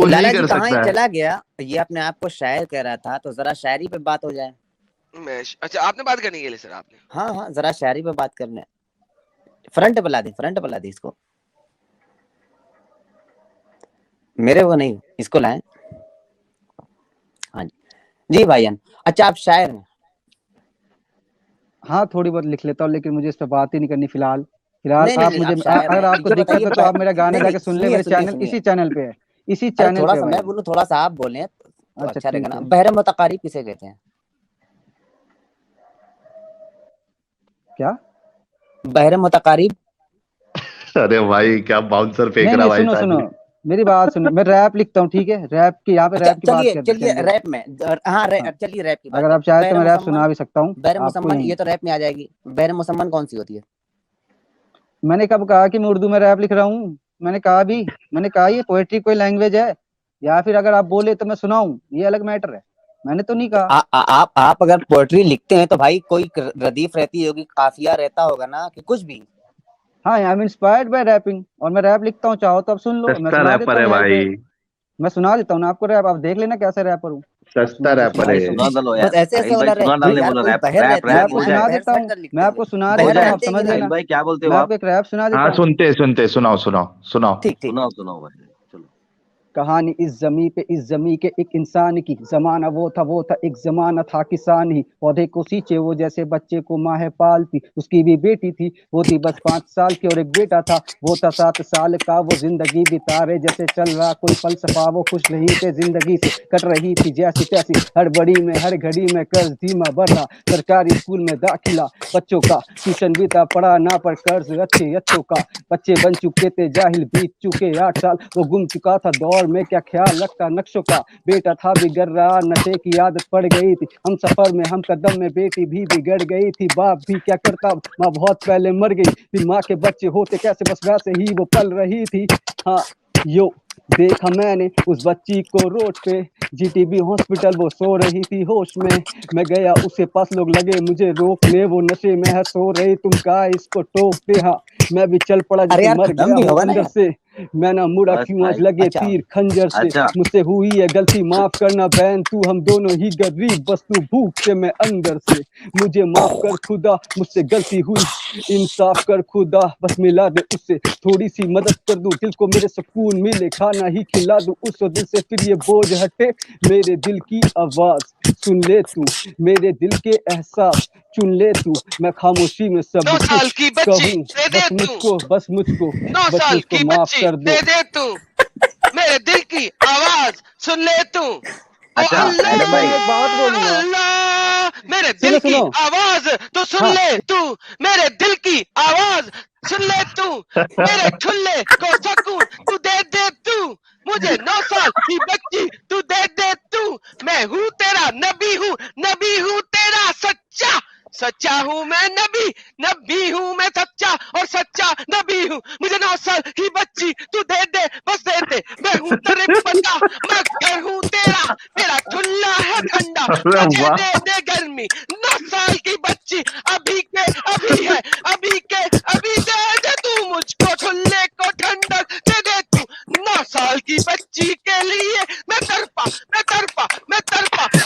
वो लाला नहीं जी कर कहाँ ही सकता है। चला गया, ये अपने आप को शायर कह रहा था, तो जरा शायरी पे बात हो जाए। अच्छा आपने बात करने के लिए सर आपने? हाँ हाँ, जरा शायरी पे बात करने। फ्रंट बुला दे, फ्रंट बुला दे इसको, मेरे वो नहीं, इसको लाए। हाँ जी भाईजान। अच्छा आप शायर हैं? हाँ थोड़ी बहुत लिख लेता हूँ, लेकिन मुझे इस पर बात ही नहीं करनी फिलहाल। फिलहाल नहीं नहीं आप नहीं, मुझे आप शायर अगर हैं, आपको ये दिक्कत बताइए है तो आप मेरा गाना नहीं जाके नहीं, सुन ले, सुनिए मेरे सुनिए चैनल, सुनिए। इसी चैनल पे है, इसी अरे चैनल थोड़ा पे सा भाई। मैं बोलूं, थोड़ा सा आप बोले तो अच्छा अच्छा रहेगा ठीक ना। है। बहरे मुतकारिब किसे कहते हैं? क्या? बहरे मुतकारिब। अरे भाई क्या बाउंसर फेंक नहीं रहा नहीं, भाई सुनो सुनो, साहब। मेरी बात सुनो, मैं रैप लिखता हूँ, ठीक है, रैप की यहाँ पे अच्छा रैप की बात चलिए करते चलिए, चलिए। रैप में, हाँ हाँ, चलिए रैप की बात अगर है। आप चाहे तो बहरे मैं रैप मुसम्मन, सुना भी सकता हूँ बहरे आपको मुसम्मन, यहीं। ये तो रैप में आ जाएगी। बहरे मुसम्मन कौन सी होती है? मैंने कब कहा कि मैं उर्दू में रैप लिख रहा हूँ? मैंने कहा भी, मैंने कहा ये पोएट्री कोई लैंग्वेज है, या फिर अगर आप बोले तो मैं सुनाऊं, ये अलग मैटर है, मैंने तो नहीं तो कहा। आप अगर पोएट्री लिखते हैं तो भाई कोई रदीफ रहती होगी, काफिया रहता होगा ना, कि कुछ भी। हाँ, I am inspired by rapping, और मैं रैप लिखता हूँ, चाहो तो आप सुन लो, मैं सस्ता सुना देता रैपर हूँ है यहीं पे। भाई, मैं सुना देता हूँ ना आपको रैप, आप देख लेना कैसे रैपर हूँ। आप सस्ता सुनो तो रैपर सुना है। भाई देता सुना हूँ। डालो बस यार, ऐसे ऐसे साहिल वाला भाई सुना भाई डालने यार, बोलो, कोई रैप बहर रैप रहते मैं हैं रैप कि आपको हो ना सुना जाए। बहर देता सेट हूँ, कर लिखते मैं होंगे। आपको सुना बहर देता हूँ, रैप आप रहते हैं कि समझ नहीं? साहिल लेना। भाई क्या बोलते हो मैं आप? आपको एक रैप सुना देता हाँ हूँ। सुनते सुनते, सुनाओ सुनाओ सुनाओ। ठीक ठीक। सुनाओ सुनाओ भाई, चलो। कहानी इस जमी पे, इस जमी के एक इंसान की, जमाना वो था एक जमाना था किसान ही, पौधे को सींचे वो जैसे बच्चे को माँ है पालती, उसकी भी बेटी थी, वो थी बस 5 साल की, और एक बेटा था वो था 7 साल का। वो जिंदगी बिता रहे जैसे चल रहा कोई फलसफा, वो खुश नहीं थे जिंदगी से, कट रही थी जैसी तैसी, हड़बड़ी में हर घड़ी में कर्ज धीमा बढ़ रहा, सरकारी स्कूल में दाखिला बच्चों का, ट्यूशन भी था पढ़ा ना पर कर्ज अच्छे अच्छों का, बच्चे बन चुके थे जाहिल, बीत चुके 8 साल, वो गुम चुका था दौर में, क्या ख्याल रखता नक्शों का, बेटा था बिगड़ रहा, नशे की आदत पड़ गई थी, हम सफर में हम कदम में, बेटी भी बिगड़ गई थी, बाप भी क्या करता, माँ बहुत पहले मर गई, फिर माँ के बच्चे होते कैसे, बस वैसे ही वो पल रही थी। हाँ यो, देखा मैंने उस बच्ची को रोड पे, जीटीबी हॉस्पिटल वो सो रही थी होश में, मैं गया उसके पास, लोग लगे मुझे रोकने, वो नशे में है सो रही, तुम कहा इसको टोकते। हाँ मैं भी चल पड़ा अरे जैसे यार मर खत्म गया भी हूँ होगा ना अंदर यार। से, मैं ना मुड़ा बस क्यों आज भाई। लगे अच्छा तीर खंजर से, अच्छा मुझसे हुई है गलती माफ करना बहन तू, हम दोनों ही गरीब बस तू भूख से मैं अंदर से, मुझे माफ कर खुदा मुझसे गलती हुई, इंसाफ कर खुदा बस मिला दे उससे, थोड़ी सी मदद कर दूं दिल को मेरे, सुकून मिले खाना ही खिला दूं उसको दिल से, फिर ये बोझ हटे, मेरे दिल की आवाज सुन ले तू, मेरे दिल के एहसास चुन ले तू, मैं खामोशी में सब 9 साल कुछ की बच्ची कहूँ, दे दे तू, बस मुझको 9 बस साल मुझको की माफ बच्ची कर दो। दे दे तू, मेरे दिल की आवाज सुन ले तू। ओ अच्छा अच्छा एडम अल्लाह भाई, मैं एक बात बोलूंगा, अल्लाह, मेरे दिल सुनो की सुनो। आवाज तो सुन हाँ ले तू, मेरे दिल की आवाज सुन ले तू, मेरे ठुल्ले को सकून तू दे दे तू, मुझे 9 साल की बच्ची तू दे दे तू, मैं हूँ तेरा नबी हूँ तेरा सच्चा, सच्चा हूँ मैं नबी हूँ मैं सच्चा, और सच्चा नबी हूँ, मुझे 9 साल की बच्ची तू दे दे बस दे दे, मैं हूँ तेरे पिता, मैं घर हूँ तेरा, तेरा ठुल्ला है ठंडा, अरे मुझे वाह। दे दे गर्मी, 9 साल की बच्ची अभी के अभी है, अभी के अभी दे दे तू, मुझको ठुल्ले को ठंडक दे दे तू, 9 साल की बच्ची के लिए मैं तड़पा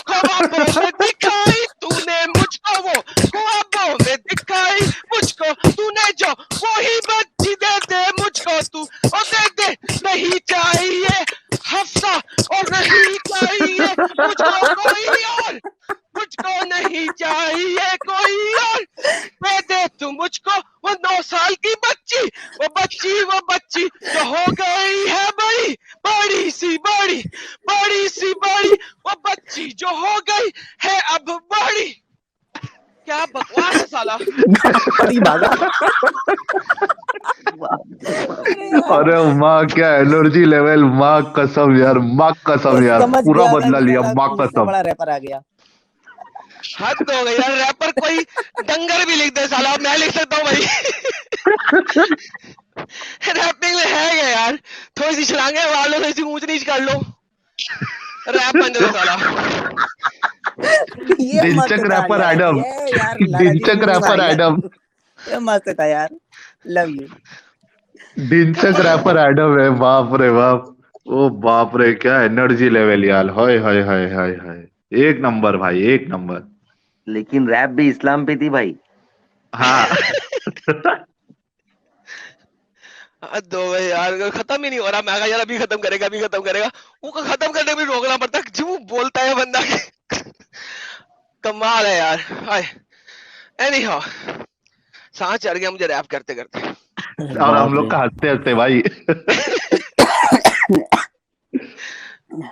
ख्वाबों में दिखाई तूने मुझको, वो ख्वाबों में दिखाई मुझको तूने, जो वही बच्ची दे दे मुझको तू, ओ दे दे, नहीं चाहिए हफ्सा और नहीं चाहिए मुझको कोई और, मुझको नहीं चाहिए कोई और, दे दे तू मुझको वो 9 साल की बच्ची, वो बच्ची जो हो गई है बड़ी, बड़ी सी बड़ी, वो बच्ची जो हो गई है अब बड़ी। क्या बकवास है साला। अरे भागा। अरे यार अरे माँ क्या एनर्जी लेवल, माँ कसम यार, माँ कसम यार, समझ पूरा गया मैं बदला कि लिया, साला माँ इतना कसम। बड़ा रैपर आ गया। हद हो गई यार, रैपर कोई डंगर भी लिख दे साला, मैं लिख सकता हूँ भाई। रैपिंग में है क्या यार, थोड़ी सी छलांगे मार लो, थोड़ी सी ऊंच नीच कर लो, रैप बन जाता साला। ये मस्त दिलचक था रैपर यार, एडम, ये यार लाला जी दिलचक मीनिंग आ रैपर गया, एडम, ये मस्त था यार, लव यू। दिलचक रैपर एडम है, बाप रे बाप। ओ बाप रे, क्या एनर्जी लेवल यार, हाय हाय हाय हाय हाय, एक नंबर भाई, एक नंबर। लेकिन रैप भी इस्लाम पे थी भाई। हाँ। हद हो गई यार, खत्म ही नहीं हो रहा। मैं कहा यार अभी खत्म करेगा, अभी खत्म करेगा, वो खत्म करने में रोकना पड़ता है, जो बोलता है बंदा कमाल है यार। हाय, एनी हाउ, सांस चढ़ गया मुझे रैप करते करते। और हम बाप लोग रे। का हंसते हंसते भाई।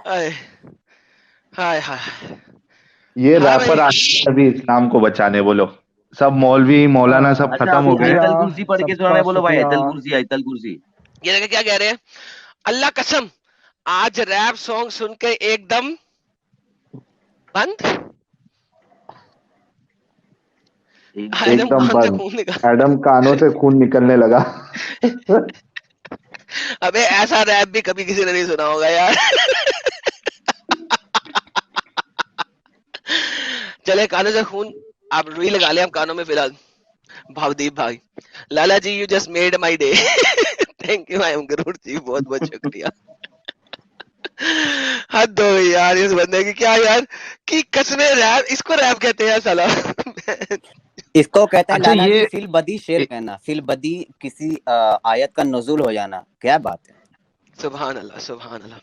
हाय हाय हाय ये हाँ भाई। रैपर आए अभी इस्लाम को बचाने, बोलो। सब मौलवी मौलाना सब अच्छा, खत्म अभी हो गए। शुक्रिया, आयतल कुर्सी पढ़ के सबका सुनाने बोलो भाई, शुक्रिया। आयतल कुर्सी, आयतल कुर्सी। ये देखिए क्या कह रहे हैं, अल्लाह कसम आज रैप सॉन्ग सुन के एकदम बंद, एकदम एकदम कान से बंद। खून निकल। एडम कानों से खून निकलने लगा। अबे ऐसा रैप भी कभी किसी ने नहीं सुना होगा यार। चले कानों से खून, आप रुई लगा ले हम कानों में फिलहाल। भावदीप भाई, Lala ji you just made my day. Thank you, I am Garud ji, बहुत बहुत शुक्रिया। हद हो गई यार इस बंदे की, क्या यार कि कसमे रैप, इसको रैप कहते हैं साला। इसको कहते हैं अच्छा लाला जी ये फिल बदी शेर कहना, फिल बदी किसी आयत का नुज़ूल हो जाना, क्या बात है। सुभान अल्लाह, सुभान अल्लाह।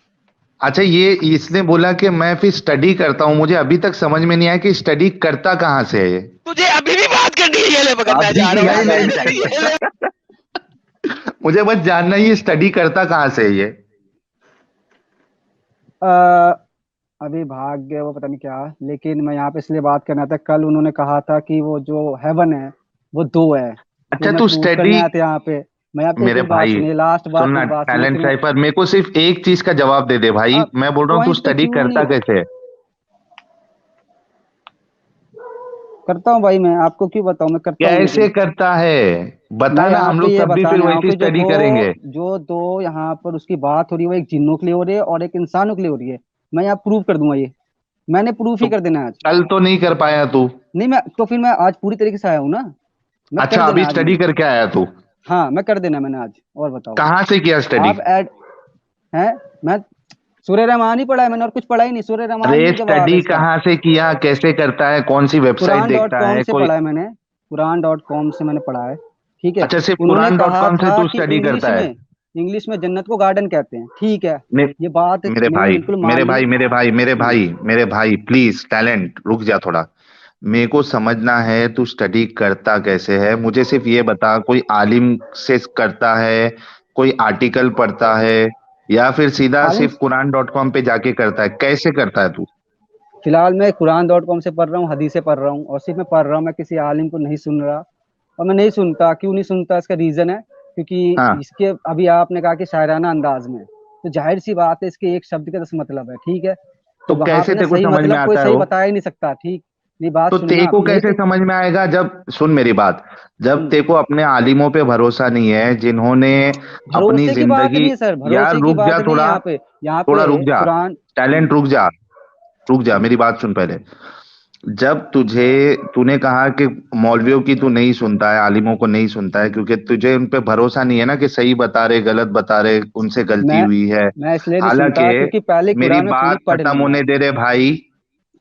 अच्छा, ये इसने बोला कि मैं फिर स्टडी करता हूँ, मुझे अभी तक समझ में नहीं आया कि स्टडी करता कहाँ से है ये। तुझे अभी भी बात करनी है, ये ले पकड़, मैं अभी जा की रहा नहीं बात नहीं आनी हूँ। चाहिए। ये ले। मुझे बस जानना ही, ये स्टडी करता कहाँ से है ये। अ, अभी भाग गए वो, पता नहीं क्या। लेकिन मैं यहाँ पे इसलिए बात करना था, कल उन्होंने कहा था कि वो जो हेवन है वो दो है, वो अच्छा मैं तू प्रूव स्टडी, करने आया था यहाँ पे। मैं आपको एक मेरे मेरी बात भाई सुनिए, लास्ट बात, सुनना, मेरी बात सुनिए टैलेंट फिर मैं। साइफर, मेरे को सिर्फ एक चीज का जवाब दे दे भाई, अब मैं बोल रहा हूँ तू पॉइंट पे स्टडी क्यों करता नहीं कैसे है। करता हूँ भाई, मैं आपको क्यों बताऊँ, मैं करता हूँ कैसे लेकिन। करता है, मैं बता ना, यहाँ हम पे लोग ये तब भी फिर बताने आया हूँ वैसी कि स्टडी करेंगे। जो दो यहाँ पर उसकी बात हो रही है, वो एक जिन्नों के लिए हो रही है और एक इंसानों के लिए हो रही है। मैं यहाँ प्रूव कर दूंगा ये, मैंने प्रूफ तो ही कर देना है आज। कल तो नहीं कर पाया तू। नहीं, मैं तो फिर मैं आज पूरी तरीके से आया हूँ ना, मैं कर अच्छा देना अभी है आज स्टडी मैंने। करके आया तू, हाँ, मैं कर देना है मैंने आज, और बताओ। कहाँ से किया स्टडी। आप ऐड हैं, मैं सूर्य रहमान ही पढ़ा है मैंने, और कुछ पढ़ा ही नहीं, सूर्य रहमान अरे ही जवाब है स्टडी इसका। कहाँ से किया, कैसे करता है, कौन सी वेबसाइट कुरान डॉट देखता कॉम है से कोई। पढ़ा है मैंने, कुरान डॉट कॉम से मैंने पढ़ा है, ठीक है। अच्छा सिर्फ उन्होंने कुरान डॉट कहा कॉम से था तू कि स्टडी करता है। इंग्लिश में जन्नत को गार्डन कहते हैं, ठीक है। मे, ये बात मेरे मैंने भाई बिल्कुल मान मेरे ली। भाई मेरे भाई मेरे हम्म, भाई मेरे भाई प्लीज, टैलेंट रुक जा थोड़ा। मेरे को समझना है तू स्टडी करता कैसे है, मुझे सिर्फ ये बता, कोई आलिम से करता है, कोई आर्टिकल पढ़ता है, या फिर सीधा आलिम, सिर्फ कुरान डॉट कॉम पे जाके करता है, कैसे करता है तू। फिलहाल मैं कुरान डॉट कॉम से पढ़ रहा हूँ, हदीसें पढ़ रहा हूँ, और सिर्फ मैं पढ़ रहा हूँ, मैं किसी आलिम को नहीं सुन रहा। और मैं नहीं सुनता, क्यों नहीं सुनता, इसका रीजन है क्योंकि हाँ इसके, अभी आपने कहा कि शायराना अंदाज में, तो जाहिर सी बात है इसके एक शब्द का 10 मतलब है, ठीक है। तो तो वहां कैसे पे ना तेरे को सही समझ में मतलब कोई आता है सही वो। बता ही नहीं सकता, ठीक। नहीं, बात तो सुने ना तेरे आप, को यही कैसे तो। समझ में आएगा, जब सुन मेरी बात, जब हम्म, तेरे को अपने आलिमों पे भरोसा नहीं है जिन्होंने अपनी भरोसे की बात जिंदगी। नहीं है सर, यार भरोसे की रुक जा बात नहीं है थोड़ा, यहाँ पे। यहाँ थोड़ा पे रुक जा, कुरान। टैलेंट रुक जा, रुक जा, हम्म, मेरी बात सुन पहले। जब तुझे, तूने कहा कि मौलवियों की तू नहीं सुनता है, आलिमों को नहीं सुनता है, क्योंकि तुझे उन पे भरोसा नहीं है ना कि सही बता रहे गलत बता रहे, उनसे गलती मैं हुई है। मैं इसलिए नहीं सुनता हालांकि क्योंकि पहले मेरी कुरान में पूरी बात पढ़ खत्म ली है। होने दे रहे भाई,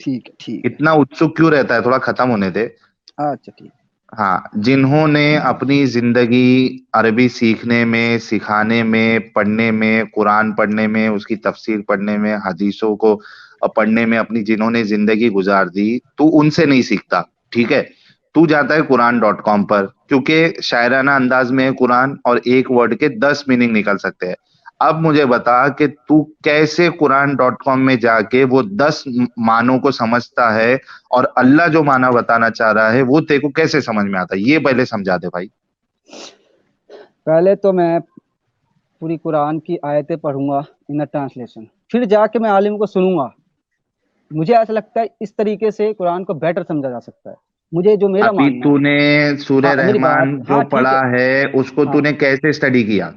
ठीक है, ठीक है। इतना उत्सुक क्यों रहता है, थोड़ा खत्म होने दे। अच्छा, ठीक। हाँ, जिन्होंने अपनी जिंदगी अरबी सीखने में, सिखाने में, पढ़ने में, कुरान पढ़ने में, उसकी तफसीर पढ़ने में, हदीसों को पढ़ने में अपनी जिन्होंने जिंदगी गुजार दी, तू उनसे नहीं सीखता, ठीक है। तू जाता है कुरान डॉट कॉम पर, क्योंकि शायराना अंदाज में है कुरान, और एक वर्ड के 10 मीनिंग निकल सकते हैं। अब मुझे बता कि तू कैसे कुरान डॉट कॉम में जाके वो 10 मानों को समझता है, और अल्लाह जो माना बताना चाह रहा है वो तेरे को कैसे समझ में आता है, ये पहले समझा दे भाई। पहले तो मैं पूरी कुरान की आयतें पढ़ूंगा इन अ ट्रांसलेशन, फिर जाके मैं आलिम को सुनूंगा। मुझे ऐसा लगता है इस तरीके से कुरान को बेटर समझा जा सकता है, मुझे जो मेरा अभी मानना है। तूने सूर्य हाँ, मेरी रहमान बात, जो हाँ ठीक पढ़ा है। है उसको हाँ, तूने कैसे स्टडी किया।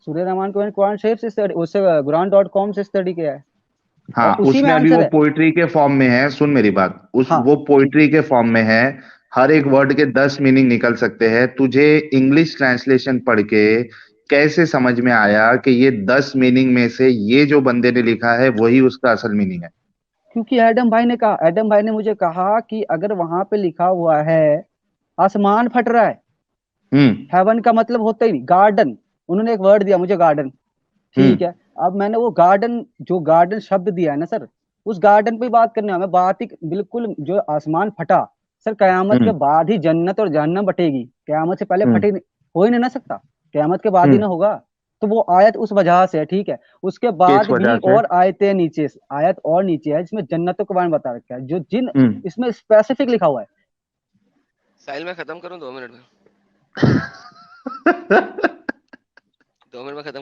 सूर्य रहमान को मैंने कुरान शरीफ से स्टडी, उससे कुरान डॉट कॉम से स्टडी किया है, और हाँ उसी में उसमें अभी आंसर वो है। पोइट्री के फॉर्म में है, सुन मेरी बात, उस हाँ, वो ठीक। पोइट्री के फॉर्म में है। हर एक वर्ड के 10 मीनिंग निकल सकते हैं, तुझे इंग्लिश ट्रांसलेशन पढ़ के कैसे समझ में आया कि ये 10 मीनिंग में से ये जो बंदे ने लिखा है वही उसका असल मीनिंग है? क्योंकि एडम भाई ने मुझे कहा कि अगर वहां पे लिखा हुआ है आसमान फट रहा है, हेवन का मतलब होता ही नहीं गार्डन, उन्होंने एक वर्ड दिया मुझे गार्डन, ठीक है। अब मैंने वो गार्डन, जो गार्डन शब्द दिया है ना सर, उस गार्डन पे बात करने हमें बात ही बिल्कुल, जो आसमान फटा सर, कयामत के बाद ही जन्नत और जहन्नम बटेगी, कयामत से पहले फटे हो ही नहीं ना सकता, कयामत के बाद ही ना होगा। तो वो आयत उस वजह से है, ठीक है। उसके बाद भी और आयतें नीचे, आयत और नीचे है जिसमें जन्नतों के बारे में बता रखा है, जो जिन इसमें स्पेसिफिक लिखा हुआ है। साहिल मैं खत्म करूं 2 मिनट में? 2 मिनट में खत्म